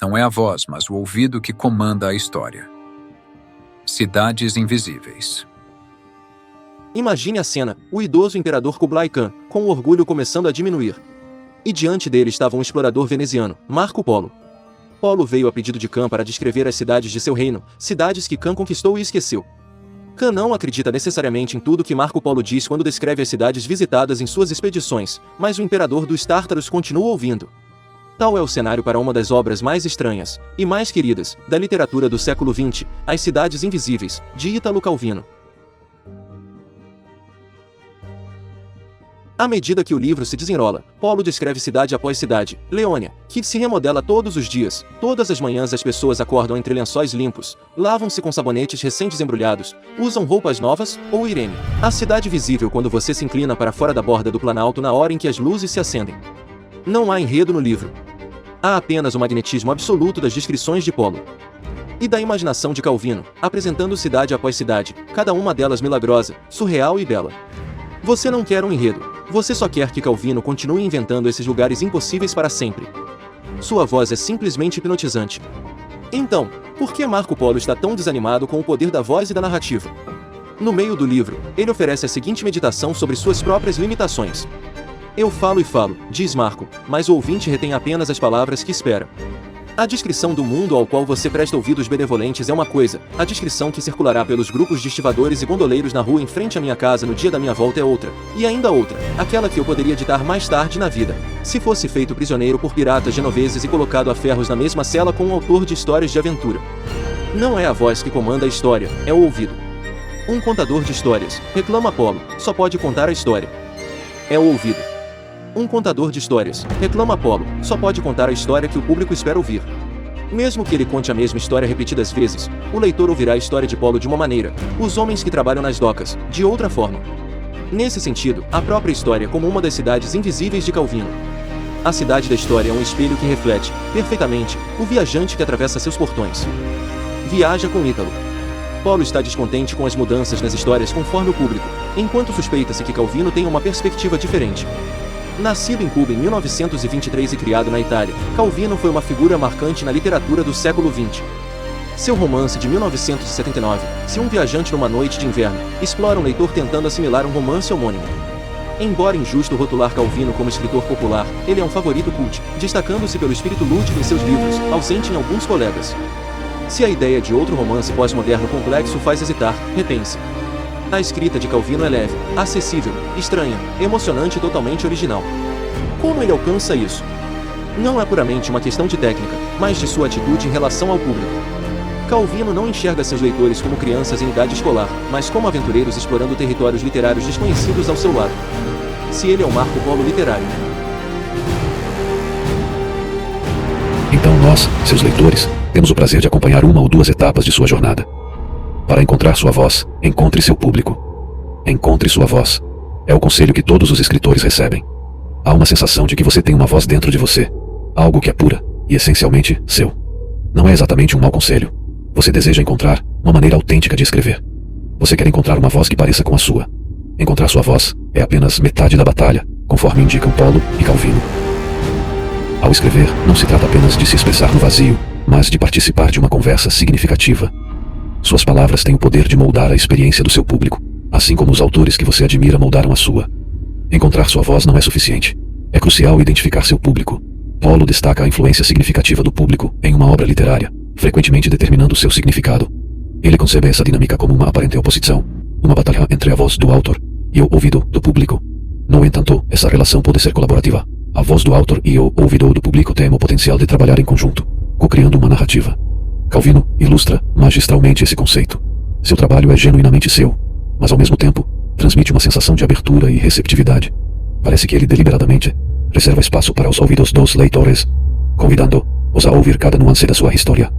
Não é a voz, mas o ouvido que comanda a história. Cidades Invisíveis. Imagine a cena, o idoso imperador Kublai Khan, com o orgulho começando a diminuir. E diante dele estava um explorador veneziano, Marco Polo. Polo veio a pedido de Khan para descrever as cidades de seu reino, cidades que Khan conquistou e esqueceu. Khan não acredita necessariamente em tudo que Marco Polo diz quando descreve as cidades visitadas em suas expedições, mas o imperador dos Tártaros continua ouvindo. Tal é o cenário para uma das obras mais estranhas, e mais queridas, da literatura do século XX, As Cidades Invisíveis, de Ítalo Calvino. À medida que o livro se desenrola, Polo descreve cidade após cidade, Leônia, que se remodela todos os dias. Todas as manhãs as pessoas acordam entre lençóis limpos, lavam-se com sabonetes recém-desembrulhados, usam roupas novas, ou Irene. A cidade visível quando você se inclina para fora da borda do planalto na hora em que as luzes se acendem. Não há enredo no livro. Há apenas o magnetismo absoluto das descrições de Polo e da imaginação de Calvino, apresentando cidade após cidade, cada uma delas milagrosa, surreal e bela. Você não quer um enredo. Você só quer que Calvino continue inventando esses lugares impossíveis para sempre. Sua voz é simplesmente hipnotizante. Então, por que Marco Polo está tão desanimado com o poder da voz e da narrativa? No meio do livro, ele oferece a seguinte meditação sobre suas próprias limitações. Eu falo e falo, diz Marco, mas o ouvinte retém apenas as palavras que espera. A descrição do mundo ao qual você presta ouvidos benevolentes é uma coisa, a descrição que circulará pelos grupos de estivadores e gondoleiros na rua em frente à minha casa no dia da minha volta é outra, e ainda outra, aquela que eu poderia ditar mais tarde na vida, se fosse feito prisioneiro por piratas genoveses e colocado a ferros na mesma cela com um autor de histórias de aventura. Não é a voz que comanda a história, é o ouvido. Um contador de histórias, reclama Polo, só pode contar a história. É o ouvido. Um contador de histórias, reclama Polo, só pode contar a história que o público espera ouvir. Mesmo que ele conte a mesma história repetidas vezes, o leitor ouvirá a história de Polo de uma maneira, os homens que trabalham nas docas, de outra forma. Nesse sentido, a própria história como uma das cidades invisíveis de Calvino. A cidade da história é um espelho que reflete, perfeitamente, o viajante que atravessa seus portões. Viaja com Ítalo. Polo está descontente com as mudanças nas histórias conforme o público, enquanto suspeita-se que Calvino tem uma perspectiva diferente. Nascido em Cuba em 1923 e criado na Itália, Calvino foi uma figura marcante na literatura do século XX. Seu romance de 1979, Se um Viajante numa Noite de Inverno, explora um leitor tentando assimilar um romance homônimo. Embora injusto rotular Calvino como escritor popular, ele é um favorito cult, destacando-se pelo espírito lúdico em seus livros, ausente em alguns colegas. Se a ideia de outro romance pós-moderno complexo faz hesitar, repense. A escrita de Calvino é leve, acessível, estranha, emocionante e totalmente original. Como ele alcança isso? Não é puramente uma questão de técnica, mas de sua atitude em relação ao público. Calvino não enxerga seus leitores como crianças em idade escolar, mas como aventureiros explorando territórios literários desconhecidos ao seu lado. Se ele é o Marco Polo literário. Então nós, seus leitores, temos o prazer de acompanhar uma ou duas etapas de sua jornada. Para encontrar sua voz, encontre seu público. Encontre sua voz. É o conselho que todos os escritores recebem. Há uma sensação de que você tem uma voz dentro de você. Algo que é pura e essencialmente seu. Não é exatamente um mau conselho. Você deseja encontrar uma maneira autêntica de escrever. Você quer encontrar uma voz que pareça com a sua. Encontrar sua voz é apenas metade da batalha, conforme indicam Polo e Calvino. Ao escrever, não se trata apenas de se expressar no vazio, mas de participar de uma conversa significativa. Suas palavras têm o poder de moldar a experiência do seu público, assim como os autores que você admira moldaram a sua. Encontrar sua voz não é suficiente. É crucial identificar seu público. Polo destaca a influência significativa do público em uma obra literária, frequentemente determinando seu significado. Ele concebe essa dinâmica como uma aparente oposição, uma batalha entre a voz do autor e o ouvido do público. No entanto, essa relação pode ser colaborativa. A voz do autor e o ouvido do público têm o potencial de trabalhar em conjunto, co-criando uma narrativa. Calvino ilustra magistralmente esse conceito. Seu trabalho é genuinamente seu, mas ao mesmo tempo, transmite uma sensação de abertura e receptividade. Parece que ele deliberadamente reserva espaço para os ouvidos dos leitores, convidando-os a ouvir cada nuance da sua história.